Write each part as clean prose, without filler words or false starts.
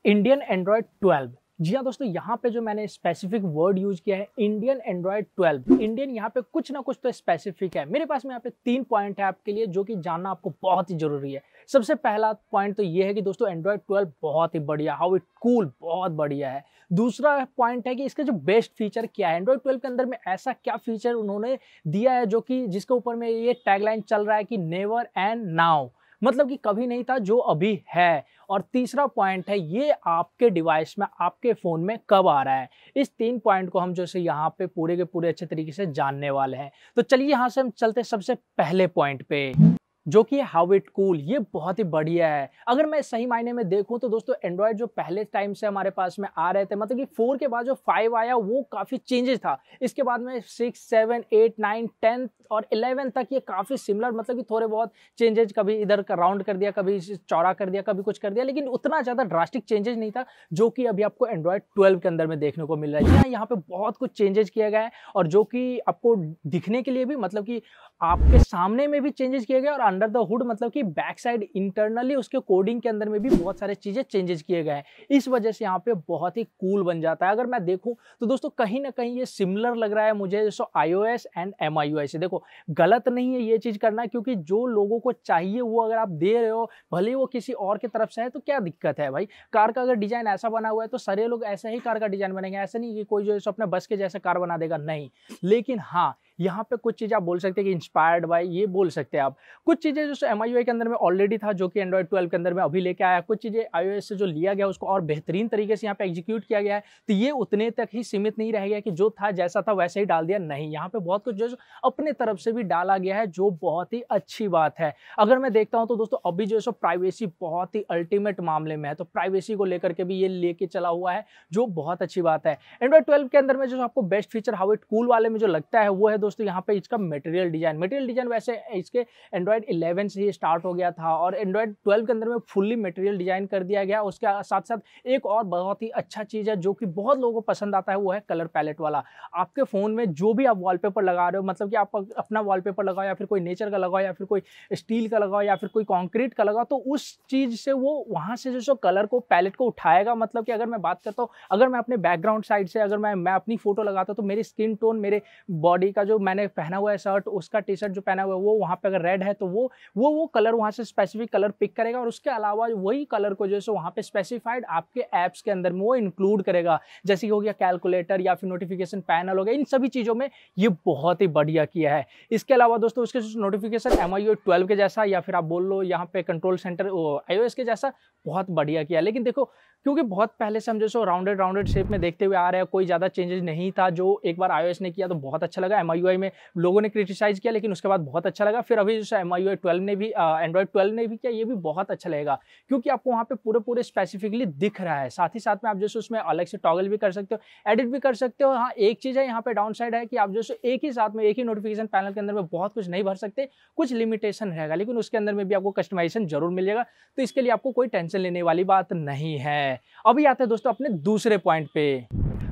Indian Android 12। जी हाँ दोस्तों, यहाँ पे जो मैंने स्पेसिफिक वर्ड यूज किया है इंडियन एंड्रॉयड 12। इंडियन यहाँ पे कुछ ना कुछ तो स्पेसिफिक है। मेरे पास में यहाँ पे 3 पॉइंट है आपके लिए जो कि जानना आपको बहुत ही जरूरी है। सबसे पहला पॉइंट तो ये है कि दोस्तों एंड्रॉयड 12 बहुत ही बढ़िया, हाउ इट कूल, बहुत बढ़िया है। दूसरा पॉइंट है कि इसका जो बेस्ट फीचर क्या है, एंड्रॉयड 12 के अंदर में ऐसा क्या फीचर उन्होंने दिया है जो कि जिसके ऊपर में ये टैगलाइन चल रहा है कि नेवर एंड नाउ, मतलब कि कभी नहीं था जो अभी है। और तीसरा पॉइंट है ये आपके डिवाइस में, आपके फोन में कब आ रहा है। इस 3 पॉइंट को हम जो से यहाँ पे पूरे के पूरे अच्छे तरीके से जानने वाले हैं। तो चलिए यहाँ से हम चलते सबसे पहले पॉइंट पे, जो कि हाउ इट कूल। ये बहुत ही बढ़िया है। अगर मैं सही मायने में देखूं तो दोस्तों एंड्रॉयड जो पहले टाइम से हमारे पास में आ रहे थे, मतलब कि 4 के बाद जो 5 आया वो काफी चेंजेस था। इसके बाद में 6, 7, 8, 9, 10 और 11 तक ये काफी सिमिलर, मतलब कि थोड़े बहुत चेंजेस, कभी इधर का राउंड कर दिया, कभी चौड़ा कर दिया, कभी कुछ कर दिया, लेकिन उतना ज्यादा ड्रास्टिक चेंजेस नहीं था जो कि अभी आपको एंड्रॉयड 12 के अंदर में देखने को मिल रहा है। यहाँ पे बहुत कुछ चेंजेस किया गया है और जो कि आपको दिखने के लिए भी, मतलब कि आपके सामने में भी चेंजेस किए गए और अंडर द हुड, मतलब कि बैक साइड इंटरनली उसके कोडिंग के अंदर में भी बहुत सारे चीजें चेंजेस किए गए हैं। इस वजह से यहाँ पे बहुत ही कूल बन जाता है। अगर मैं देखूं तो दोस्तों कहीं ना कहीं ये सिमिलर लग रहा है मुझे जैसे iOS एंड MIUI से। देखो गलत नहीं है ये चीज करना, क्योंकि जो लोगों को चाहिए वो अगर आप दे रहे हो, भले वो किसी और की तरफ से है, तो क्या दिक्कत है भाई। कार का अगर डिजाइन ऐसा बना हुआ है तो सारे लोग ऐसा ही कार का डिजाइन बनेंगे। ऐसा नहीं कि कोई जो अपने बस के जैसे कार बना देगा, नहीं। लेकिन हाँ, यहाँ पे कुछ चीजें आप बोल सकते हैं कि इंस्पायर्ड बाय, ये बोल सकते हैं आप। कुछ चीजें जो MIUI के अंदर में ऑलरेडी था जो कि एंड्रॉयड 12 के अंदर में अभी लेके आया, कुछ चीजें iOS से जो लिया गया उसको और बेहतरीन तरीके से यहाँ पे एग्जीक्यूट किया गया है। तो ये उतने तक ही सीमित नहीं रह गया कि जो था जैसा था वैसे ही डाल दिया, नहीं। यहाँ पे बहुत कुछ जो अपने तरफ से भी डाला गया है, जो बहुत ही अच्छी बात है। अगर मैं देखता हूँ तो दोस्तों अभी जो है प्राइवेसी बहुत ही अल्टीमेट मामले में है, तो प्राइवेसी को लेकर के भी ये लेके चला हुआ है, जो बहुत अच्छी बात है। एंड्रॉयड 12 के अंदर में जो आपको best feature how it cool वाले में जो लगता है वो है दोस्तों यहाँ पे इसका मटेरियल डिजाइन वैसे इसके एंड्रॉयड 11 से ही स्टार्ट हो गया था और एंड्रॉयड 12 के अंदर में फुल्ली मटेरियल डिजाइन कर दिया गया। उसके साथ साथ एक और बहुत ही अच्छा चीज है जो कि बहुत लोगों को पसंद आता है, वो है कलर पैलेट वाला। आपके फोन में जो भी आप वॉलपेपर लगा रहे हो, मतलब कि आप अपना वॉलपेपर लगाओ या फिर कोई नेचर का लगाओ या फिर कोई स्टील का लगाओ या फिर कोई कॉन्क्रीट का लगाओ, तो उस चीज से वो वहां से जो कलर को, पैलेट को उठाएगा। मतलब कि अगर मैं बात करता हूँ, अगर मैं अपने बैकग्राउंड साइड से अगर मैं अपनी फोटो लगाता हूँ तो मेरी स्किन टोन, मेरे बॉडी का जो मैंने पहना हुआ है शर्ट, उसका टी शर्ट जो पहना हुआ है वो वहाँ पे अगर रेड है तो वो कलर वहाँ से स्पेसिफिक कलर पिक करेगा और उसके अलावा वही कलर को जो है वहाँ पे स्पेसिफाइड आपके ऐप्स के अंदर में वो इंक्लूड करेगा। जैसे कि हो गया कैलकुलेटर या फिर नोटिफिकेशन पैनल हो गया, इन सभी चीज़ों में ये बहुत ही बढ़िया किया है। इसके अलावा दोस्तों उसके नोटिफिकेशन MIUI 12 के जैसा या फिर आप बोल लो यहाँ पे कंट्रोल सेंटर iOS के जैसा बहुत बढ़िया किया। लेकिन देखो क्योंकि बहुत पहले से हम जो राउंडेड शेप में देखते हुए आ रहे हैं, कोई ज़्यादा चेंजेस नहीं था। जो एक बार iOS ने किया तो बहुत अच्छा लगा, MIUI में लोगों ने क्रिटिसाइज किया लेकिन उसके बाद बहुत अच्छा लगा। फिर अभी जैसे MIUI 12 ने भी एंड्रॉयड 12 ने भी किया, ये भी बहुत अच्छा लगेगा क्योंकि आपको वहाँ पे पूरे स्पेसिफिकली दिख रहा है। साथ ही साथ में आप जैसे उसमें अलग से टॉगल भी कर सकते हो, एडिट भी कर सकते हो। हाँ, एक चीज़ है यहाँ पे डाउन साइड है कि आप जैसे एक ही साथ में एक ही नोटिफिकेशन पैनल के अंदर में बहुत कुछ नहीं भर सकते, कुछ लिमिटेशन रहेगा, लेकिन उसके अंदर में भी आपको कस्टमाइजेशन जरूर मिल जाएगा। तो इसके लिए आपको कोई टेंशन लेने वाली बात नहीं है। अभी आते हैं दोस्तों अपने दूसरे पॉइंट पे।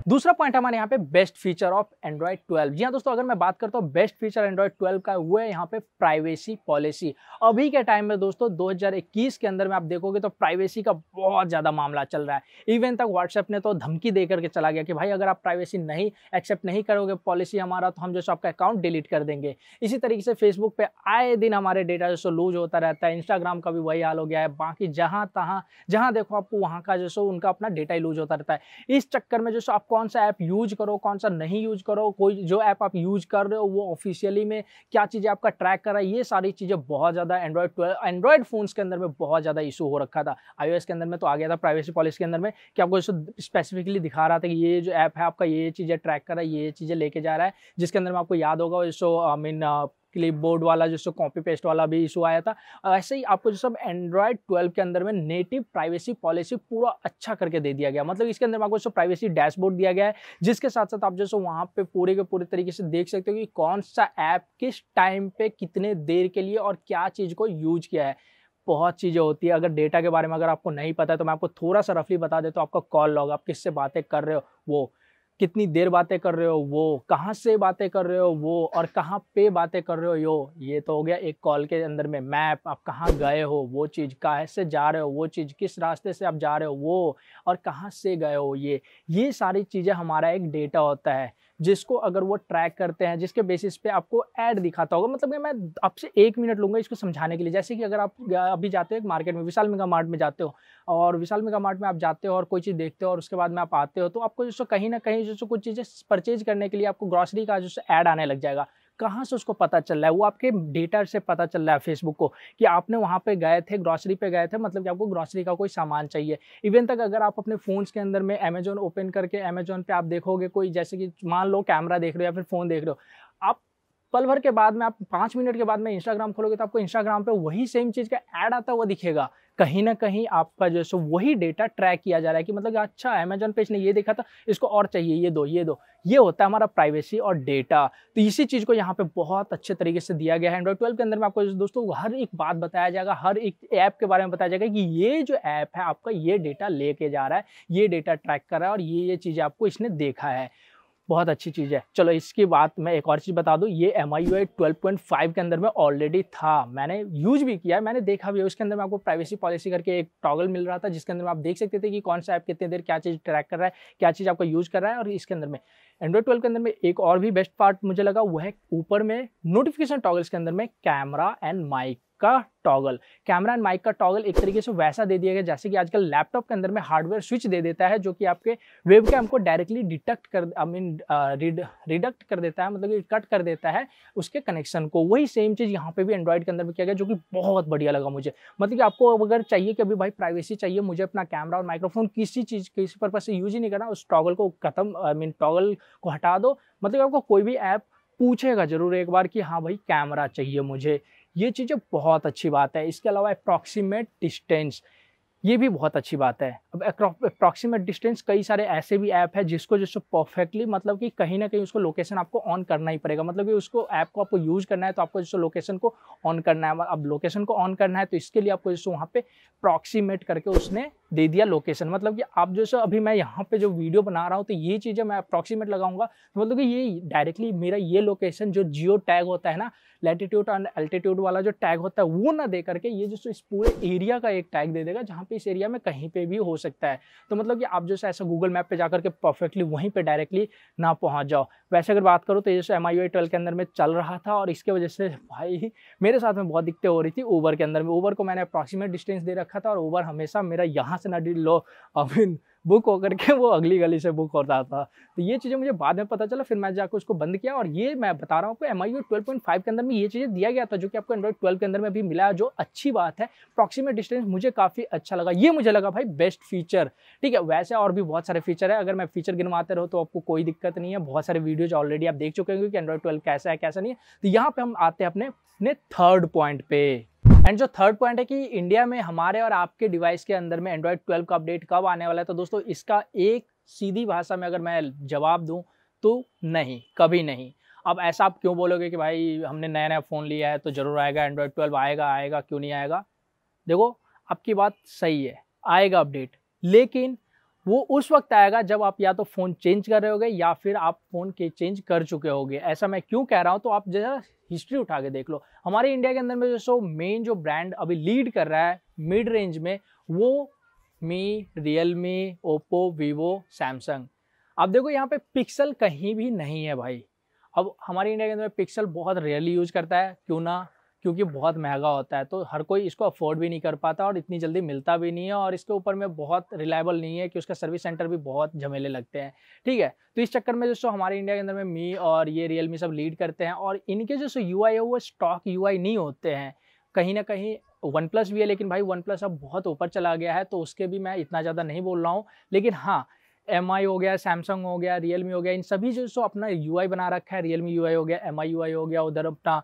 दूसरा पॉइंट हमारे यहाँ पे बेस्ट फीचर ऑफ एंड्रॉयड 12। जी हाँ दोस्तों, अगर मैं बात करता हूँ बेस्ट फीचर एंड्रॉयड 12 का, वो है यहाँ पे प्राइवेसी पॉलिसी। अभी के टाइम में दोस्तों 2021 के अंदर में आप देखोगे तो प्राइवेसी का बहुत ज्यादा मामला चल रहा है। इवन तक व्हाट्सएप ने तो धमकी दे करके चला गया कि भाई अगर आप प्राइवेसी नहीं एक्सेप्ट नहीं करोगे पॉलिसी हमारा, तो हम जो आपका अकाउंट डिलीट कर देंगे। इसी तरीके से फेसबुक पे आए दिन हमारे डेटा जो लूज होता रहता है, इंस्टाग्राम का भी वही हाल हो गया है। बाकी जहां देखो आपको वहां का जो उनका अपना डेटा ही लूज होता रहता है। इस चक्कर में जो आप कौन सा ऐप यूज करो, कौन सा नहीं यूज करो, कोई जो ऐप आप यूज कर रहे हो वो ऑफिशियली में क्या चीजें आपका ट्रैक कर रहा है, ये सारी चीजें बहुत ज्यादा एंड्रॉयड फोन्स के अंदर में बहुत ज्यादा इशू हो रखा था। iOS के अंदर में तो आ गया था प्राइवेसी पॉलिसी के अंदर में कि आपको स्पेसिफिकली दिखा रहा था कि ये जो ऐप है आपका ये चीजें ट्रैक कर रहा है, ये चीजें लेके जा रहा है, जिसके अंदर में आपको याद होगा जो क्लिप बोर्ड वाला जो कॉपी पेस्ट वाला भी इशू आया था। ऐसे ही आपको जो एंड्रॉयड 12 के अंदर में नेटिव प्राइवेसी पॉलिसी पूरा अच्छा करके दे दिया गया। मतलब इसके अंदर में आपको प्राइवेसी डैशबोर्ड दिया गया है, जिसके साथ साथ आप जैसे वहाँ पे पूरे के पूरे तरीके से देख सकते हो कि कौन सा ऐप किस टाइम पे कितने देर के लिए और क्या चीज़ को यूज किया है। बहुत चीज़ें होती है। अगर डेटा के बारे में अगर आपको नहीं पता है तो मैं आपको थोड़ा सा रफली बता देता हूँ। आपका कॉल लॉग, आप किससे बातें कर रहे हो वो, कितनी देर बातें कर रहे हो वो, कहाँ से बातें कर रहे हो वो, और कहाँ पे बातें कर रहे हो यो। ये तो हो गया एक कॉल के अंदर में। मैप, आप कहाँ गए हो वो चीज़, कहाँ से जा रहे हो वो चीज़, किस रास्ते से आप जा रहे हो वो, और कहाँ से गए हो ये सारी चीज़ें हमारा एक डेटा होता है, जिसको अगर वो ट्रैक करते हैं, जिसके बेसिस पे आपको ऐड दिखाता होगा। मतलब कि मैं आपसे 1 मिनट लूँगा इसको समझाने के लिए। जैसे कि अगर आप अभी जाते हो मार्केट में, विशाल मेगा मार्ट में जाते हो, और विशाल मेगा मार्ट में आप जाते हो और कोई चीज़ देखते हो और उसके बाद में आप आते हो, तो आपको जो कहीं ना कहीं जो कुछ चीज़ें परचेज करने के लिए आपको ग्रॉसरी का जो ऐड आने लग जाएगा। कहाँ से उसको पता चल रहा है? वो आपके डेटा से पता चल रहा है फेसबुक को, कि आपने वहाँ पे गए थे, ग्रॉसरी पे गए थे, मतलब कि आपको ग्रॉसरी का कोई सामान चाहिए। इवन तक अगर आप अपने फ़ोन्स के अंदर में अमेजोन ओपन करके अमेजोन पे आप देखोगे कोई, जैसे कि मान लो कैमरा देख रहे हो या फिर फ़ोन देख रहे हो, आप पल भर के बाद में, आप 5 मिनट के बाद में इंस्टाग्राम खोलोगे तो आपको इंस्टाग्राम पे वही सेम चीज़ का ऐड आता हुआ दिखेगा। कहीं ना कहीं आपका जो है वही डेटा ट्रैक किया जा रहा है, कि मतलब अच्छा अमेजोन पे इसने ये देखा था, इसको और चाहिए, ये दो ये दो। ये होता है हमारा प्राइवेसी और डेटा। तो इसी चीज़ को यहाँ पे बहुत अच्छे तरीके से दिया गया है एंड्रॉइड 12 के अंदर में। आपको दोस्तों हर एक बात बताया जाएगा, हर एक ऐप के बारे में बताया जाएगा कि ये जो ऐप है आपका ये डेटा लेके जा रहा है, ये डेटा ट्रैक कर रहा है, और ये चीज़ें आपको इसने देखा है। बहुत अच्छी चीज़ है। चलो इसकी बात मैं एक और चीज़ बता दूं, ये MIUI 12.5 के अंदर में ऑलरेडी था, मैंने यूज भी किया है, मैंने देखा भी है। उसके अंदर में आपको प्राइवेसी पॉलिसी करके एक टॉगल मिल रहा था, जिसके अंदर में आप देख सकते थे कि कौन सा ऐप कितनी देर क्या चीज़ ट्रैक कर रहा है, क्या चीज़ आपका यूज कर रहा है। और इसके अंदर में एंड्रॉइड 12 के अंदर में एक और भी बेस्ट पार्ट मुझे लगा, वो है ऊपर में नोटिफिकेशन टॉगल्स के अंदर में कैमरा एंड माइक का टॉगल। कैमरा एंड माइक का टॉगल एक तरीके से वैसा दे दिया गया जैसे कि आजकल लैपटॉप के अंदर में हार्डवेयर स्विच दे देता है, जो कि आपके वेबकैम को डायरेक्टली डिटेक्ट कर रिडक्ट कर देता है, मतलब कि कट कर देता है उसके कनेक्शन को। वही सेम चीज़ यहाँ पे भी एंड्रॉइड के अंदर में किया गया, जो कि बहुत बढ़िया लगा मुझे। मतलब कि आपको अगर चाहिए कि अभी भाई प्राइवेसी चाहिए, मुझे अपना कैमरा और माइक्रोफोन किसी पर्पज से यूज ही नहीं करना, उस टॉगल को टॉगल को हटा दो। मतलब आपको कोई भी ऐप पूछेगा जरूर एक बार कि हाँ भाई कैमरा चाहिए मुझे। ये चीज़ें बहुत अच्छी बात है। इसके अलावा अप्रॉक्सीमेट डिस्टेंस, ये भी बहुत अच्छी बात है। अब अप्रॉक्सीमेट डिस्टेंस, कई सारे ऐसे भी ऐप है जिसको परफेक्टली, मतलब कि कहीं ना कहीं उसको लोकेशन आपको ऑन करना ही पड़ेगा। मतलब कि उसको ऐप को आपको यूज करना है तो आपको लोकेशन को ऑन करना है। अब लोकेशन को ऑन करना है तो इसके लिए आपको वहाँ पे अप्रॉक्सीमेट करके उसने दे दिया लोकेशन। मतलब कि आप जैसे अभी मैं यहाँ पे जो वीडियो बना रहा हूँ तो ये चीज़ें मैं अप्रॉक्सीमेट लगाऊंगा, तो मतलब कि ये डायरेक्टली मेरा ये लोकेशन जो जियो टैग होता है ना, लैटिट्यूड और एल्टीट्यूड वाला जो टैग होता है, वो ना दे करके ये जो इस पूरे एरिया का एक टैग दे देगा, जहाँ पे इस एरिया में कहीं पे भी हो सकता है। तो मतलब कि आप जैसे ऐसा गूगल मैप पे जाकर के परफेक्टली वहीं पे डायरेक्टली ना पहुंच जाओ। वैसे अगर बात करूँ तो जैसे MIUI 12 के अंदर में चल रहा था, और इसके वजह से भाई मेरे साथ में बहुत दिक्कतें हो रही थी ऊबर के अंदर में। ऊबर को मैंने अप्रॉक्सीमेट डिस्टेंस दे रखा था, और ऊबर हमेशा मेरा यहाँ से ना लो बुक होकर के वो अगली गली से बुक होता था। तो ये चीज़ें मुझे बाद में पता चला, फिर मैं जाकर उसको बंद किया। और ये मैं बता रहा हूँ आपको MIUI 12.5 के अंदर में ये चीज़ें दिया गया था, जो कि आपको एंड्रॉइड 12 के अंदर में भी मिला है, जो अच्छी बात है। अप्रॉक्सीमेट डिस्टेंस मुझे काफ़ी अच्छा लगा, ये मुझे लगा भाई बेस्ट फीचर। ठीक है, वैसे और भी बहुत सारे फीचर है, अगर मैं फीचर गिनवाते रहो तो आपको कोई दिक्कत नहीं है। बहुत सारे वीडियोज ऑलरेडी आप देख चुके होंगे कि एंड्रॉइड 12 कैसा है कैसा नहीं है। तो यहाँ पे हम आते हैं अपने थर्ड पॉइंट पे। एंड जो थर्ड पॉइंट है कि इंडिया में हमारे और आपके डिवाइस के अंदर में एंड्रॉइड 12 का अपडेट कब आने वाला है। तो दोस्तों इसका एक सीधी भाषा में अगर मैं जवाब दूं तो नहीं, कभी नहीं। अब ऐसा आप क्यों बोलोगे कि भाई हमने नया नया फ़ोन लिया है तो ज़रूर आएगा, एंड्रॉइड 12 आएगा, क्यों नहीं आएगा। देखो आपकी बात सही है, आएगा अपडेट, लेकिन वो उस वक्त आएगा जब आप या तो फ़ोन चेंज कर रहे होगे या फिर आप फ़ोन के चेंज कर चुके होगे। ऐसा मैं क्यों कह रहा हूँ, तो आप जरा हिस्ट्री उठा के देख लो। हमारे इंडिया के अंदर में जो मेन जो ब्रांड अभी लीड कर रहा है मिड रेंज में, वो मी, रियलमी, ओप्पो, वीवो, सैमसंग। अब देखो यहाँ पे पिक्सल कहीं भी नहीं है भाई। अब हमारे इंडिया के अंदर पिक्सल बहुत रेयरली यूज करता है, क्यों ना, क्योंकि बहुत महंगा होता है, तो हर कोई इसको अफोर्ड भी नहीं कर पाता और इतनी जल्दी मिलता भी नहीं है, और इसके ऊपर में बहुत रिलायबल नहीं है कि उसका सर्विस सेंटर भी बहुत झमेले लगते हैं। ठीक है, तो इस चक्कर में जो हमारे इंडिया के अंदर में मी और ये रियलमी सब लीड करते हैं, और इनके जो UI है वो स्टॉक UI नहीं होते हैं। कहीं ना कहीं वन प्लस भी है, लेकिन भाई वन प्लस अब बहुत ऊपर चला गया है, तो उसके भी मैं इतना ज़्यादा नहीं बोल रहा हूँ। लेकिन हाँ, MI हो गया, सैमसंग हो गया, रियलमी हो गया, इन सभी जो अपना UI बना रखा है। रियलमी UI हो गया, MIUI हो गया, उधर अपना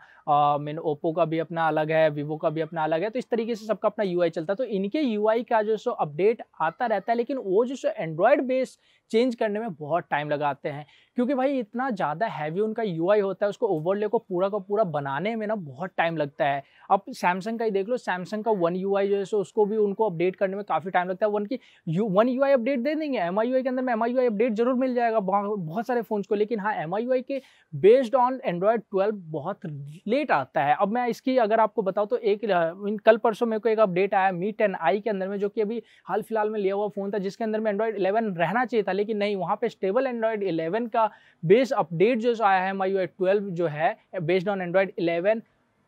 ओप्पो का भी अपना अलग है, वीवो का भी अपना अलग है। तो इस तरीके से सबका अपना UI चलता है। तो इनके UI का जो अपडेट आता रहता है, लेकिन वो जो एंड्रॉयड बेस चेंज करने में बहुत टाइम लगाते हैं। क्योंकि भाई इतना ज़्यादा हैवी उनका यूआई होता है, उसको ओवरले को पूरा का पूरा बनाने में ना बहुत टाइम लगता है। अब सैमसंग का ही देख लो, सैमसंग का वन यूआई जो है सो उसको भी उनको अपडेट करने में काफ़ी टाइम लगता है। वन यूआई अपडेट दे देंगे, MIUI के अंदर में MIUI अपडेट जरूर मिल जाएगा बहुत सारे फ़ोन्स को, लेकिन हाँ MIUI के बेस्ड ऑन एंड्रॉयड 12 बहुत लेट आता है। अब मैं इसकी अगर आपको बताऊँ तो कल परसों मेरे को एक अपडेट आया Mi 10i के अंदर में, जो कि अभी हाल फिलहाल में लिया हुआ फ़ोन था, जिसके अंदर में एंड्रॉयड 11 रहना चाहिए था, लेकिन नहीं, वहाँ पे स्टेबल एंड्रॉयड 11 का बेस अपडेट जो आया है MIUI 12 जो है बेस्ड ऑन एंड्रॉयड 11,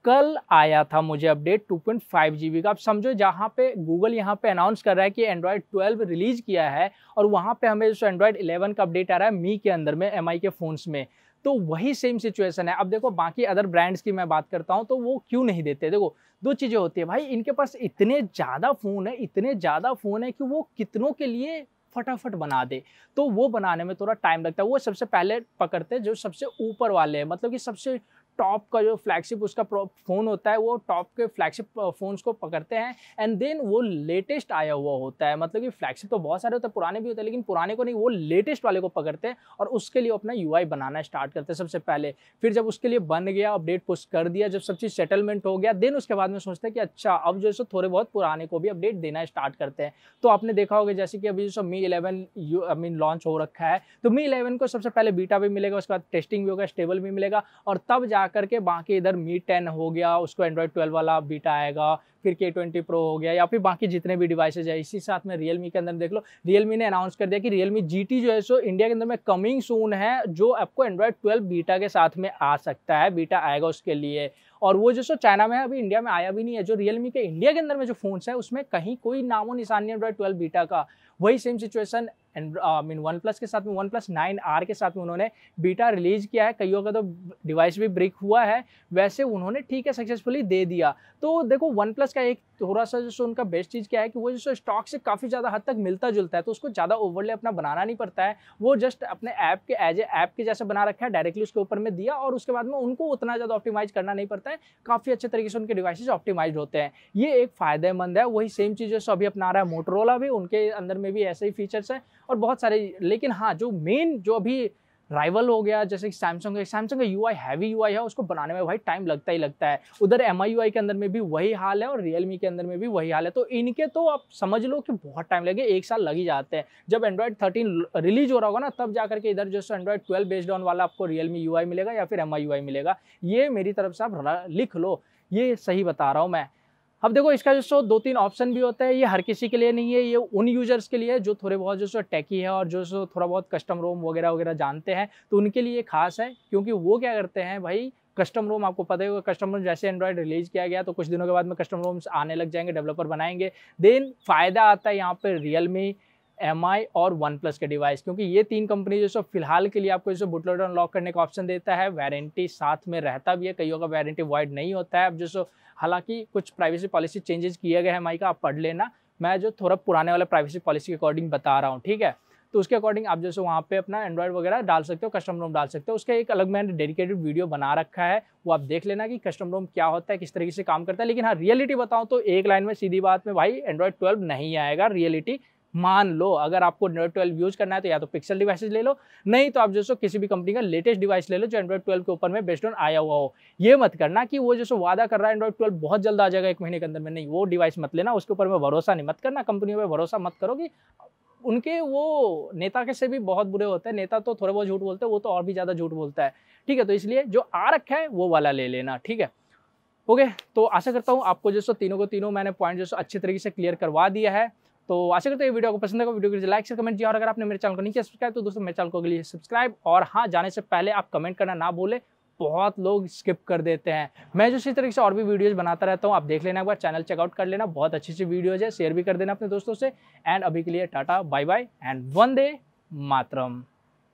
कल आया था मुझे अपडेट 2.5 GB का। आप समझो जहाँ पे गूगल यहाँ पे अनाउंस कर रहा है कि एंड्रॉयड 12 रिलीज किया है और वहाँ पे हमें जो एंड्रॉयड 11 का अपडेट आ रहा है मी के अंदर में, MI के फ़ोन्स में। तो वही सेम सिचुएशन है। अब देखो बाकी अदर ब्रांड्स की मैं बात करता हूँ तो वो क्यों नहीं देते। देखो दो चीज़ें होती है भाई, इनके पास इतने ज़्यादा फ़ोन है कि वो कितनों के लिए फटाफट बना दे, तो वो बनाने में थोड़ा टाइम लगता है। वो सबसे पहले पकड़ते हैं जो सबसे ऊपर वाले हैं, मतलब कि सबसे टॉप का जो फ्लैगशिप उसका फ़ोन होता है, वो टॉप के फ्लैगशिप फ़ोन्स को पकड़ते हैं एंड देन वो लेटेस्ट आया हुआ होता है। मतलब कि फ्लैगशिप तो बहुत सारे होते हैं, पुराने भी होते हैं, लेकिन पुराने को नहीं, वो लेटेस्ट वाले को पकड़ते हैं और उसके लिए अपना यूआई बनाना स्टार्ट करते हैं सबसे पहले। फिर जब उसके लिए बन गया, अपडेट पुश कर दिया, जब सब चीज़ सेटलमेंट हो गया, देन उसके बाद में सोचते हैं कि अच्छा अब जो है थोड़े बहुत पुराने को भी अपडेट देना स्टार्ट करते हैं। तो आपने देखा होगा जैसे कि अभी जो Mi 11 लॉन्च हो रखा है, तो Mi 11 को सबसे पहले बीटा भी मिलेगा, उसके बाद टेस्टिंग भी होगा, स्टेबल भी मिलेगा, और तब जा करके बाकी इधर Mi 10 हो गया, उसको एंड्रॉयड 12 वाला बीटा आएगा, फिर K20 Pro हो गया, या फिर बाकी जितने भी डिवाइसेज है। इसी साथ में Realme के अंदर देख लो, Realme ने अनाउंस कर दिया कि Realme GT जो है सो इंडिया के अंदर में कमिंग सून है, जो आपको एंड्रॉयड 12 बीटा के साथ में आ सकता है, बीटा आएगा उसके लिए। और वो जो सो चाइना में है, अभी इंडिया में आया भी नहीं है। जो Realme के इंडिया के अंदर में जो फोन्स है उसमें कहीं कोई नामो निशान नहीं एंड्रॉयड 12 बीटा का। वही सेम सिचुएशन वन प्लस के साथ में, OnePlus 9R के साथ में उन्होंने बीटा रिलीज किया है। कईयों का तो डिवाइस भी ब्रेक हुआ है, वैसे उन्होंने ठीक है सक्सेसफुली दे दिया। तो देखो OnePlus का एक थोड़ा सा जो उनका बेस्ट चीज़ क्या है कि वो जो स्टॉक से काफ़ी ज़्यादा हद तक मिलता जुलता है, तो उसको ज़्यादा ओवरले अपना बनाना नहीं पड़ता है। वो जस्ट अपने ऐप के एज ए ऐप के जैसे बना रखा है, डायरेक्टली उसके ऊपर में दिया, और उसके बाद में उनको उतना ज़्यादा ऑप्टिमाइज करना नहीं पड़ता है। काफ़ी अच्छे तरीके से उनके डिवाइसेज ऑप्टिमाइज होते हैं, ये एक फ़ायदेमंद है। वही सेम चीज़ जो अभी अपना रहा है मोटोरोला भी, उनके अंदर में भी ऐसे ही फीचर्स हैं और बहुत सारे। लेकिन हाँ, जो मेन जो अभी राइवल हो गया जैसे कि सैमसंग का यूआई हैवी यूआई है, उसको बनाने में भाई टाइम लगता ही लगता है। उधर MIUI के अंदर में भी वही हाल है और Realme के अंदर में भी वही हाल है। तो इनके तो आप समझ लो कि बहुत टाइम लगे, 1 साल लग ही जाते हैं। जब एंड्रॉयड 13 रिलीज हो रहा होगा ना, तब जाकर के इधर जो एंड्रॉयड 12 बेस्ड ऑन वाला आपको Realme UI मिलेगा या फिर MIUI मिलेगा। ये मेरी तरफ से आप लिख लो, ये सही बता रहा हूँ मैं। अब देखो इसका जो 2-3 ऑप्शन भी होता है, ये हर किसी के लिए नहीं है, ये उन यूजर्स के लिए है जो थोड़े बहुत जो टेकी है और जो थोड़ा बहुत कस्टम रोम वगैरह वगैरह जानते हैं, तो उनके लिए खास है। क्योंकि वो क्या करते हैं भाई, कस्टम रोम आपको पता ही होगा, कस्टम रोम जैसे एंड्रॉयड रिलीज किया गया तो कुछ दिनों के बाद में कस्टम रोम्स आने लग जाएंगे, डेवलपर बनाएंगे। देन फायदा आता है यहाँ पे Realme, MI और OnePlus के डिवाइस, क्योंकि ये 3 कंपनी जो फिलहाल के लिए आपको जो बूटलोडर अनलॉक करने का ऑप्शन देता है, वारंटी साथ में रहता भी है, कईयों का वारंटी वॉइड नहीं होता है। अब जो हालांकि कुछ प्राइवेसी पॉलिसी चेंजेस किए गए हैं MI का, आप पढ़ लेना, मैं जो थोड़ा पुराने वाले प्राइवेसी पॉलिसी के अकॉर्डिंग बता रहा हूँ, ठीक है। तो उसके अकॉर्डिंग आप जैसे वहाँ पे अपना एंड्रॉयड वगैरह डाल सकते हो, कस्टम रोम डाल सकते हो। उसका एक अलग मैंने डेडिकेटेड वीडियो बना रखा है, वो आप देख लेना कि कस्टम रोम क्या होता है, किस तरीके से काम करता है। लेकिन हाँ, रियलिटी बताऊँ तो एक लाइन में सीधी बात में भाई, एंड्रॉयड 12 नहीं आएगा। रियलिटी मान लो, अगर आपको एंड्रॉयड 12 यूज करना है तो या तो पिक्सल डिवाइसेज ले लो, नहीं तो आप जैसे किसी भी कंपनी का लेटेस्ट डिवाइस ले लो जो एंड्रॉयड 12 के ऊपर में बेस्ड ऑन आया हुआ हो। ये मत करना कि वो जैसे वादा कर रहा है एंड्रॉयड 12 बहुत जल्द आ जाएगा 1 महीने के अंदर में, नहीं, वो डिवाइस मत लेना, उसके ऊपर में भरोसा नहीं मत करना, कंपनियों पर भरोसा मत करो कि उनके वो नेता के से भी बहुत बुरे होते हैं। नेता तो थोड़े बहुत झूठ बोलते हैं, वो तो और भी ज़्यादा झूठ बोलता है, ठीक है। तो इसलिए जो आ रखा है वो वाला ले लेना, ठीक है। ओके, तो आशा करता हूँ आपको जैसे तीनों को तीनों मैंने पॉइंट जैसे अच्छे तरीके से क्लियर करवा दिया है। तो आशा करते हैं ये वीडियो आपको पसंद आएगा। वीडियो को लाइक शेयर कमेंट किया, और अगर आपने मेरे चैनल को नहीं किया सब्सक्राइब तो दोस्तों मेरे चैनल को के लिए सब्सक्राइब। और हाँ, जाने से पहले आप कमेंट करना ना भूले, बहुत लोग स्किप कर देते हैं। मैं जो इसी तरीके से और भी वीडियोस बनाता रहता हूँ, आप देख लेना, एक बार चैनल चेकआउट कर लेना, बहुत अच्छी अच्छी वीडियोज है, शेयर भी कर देना अपने दोस्तों से। एंड अभी के लिए tata bye bye and Vande Mataram.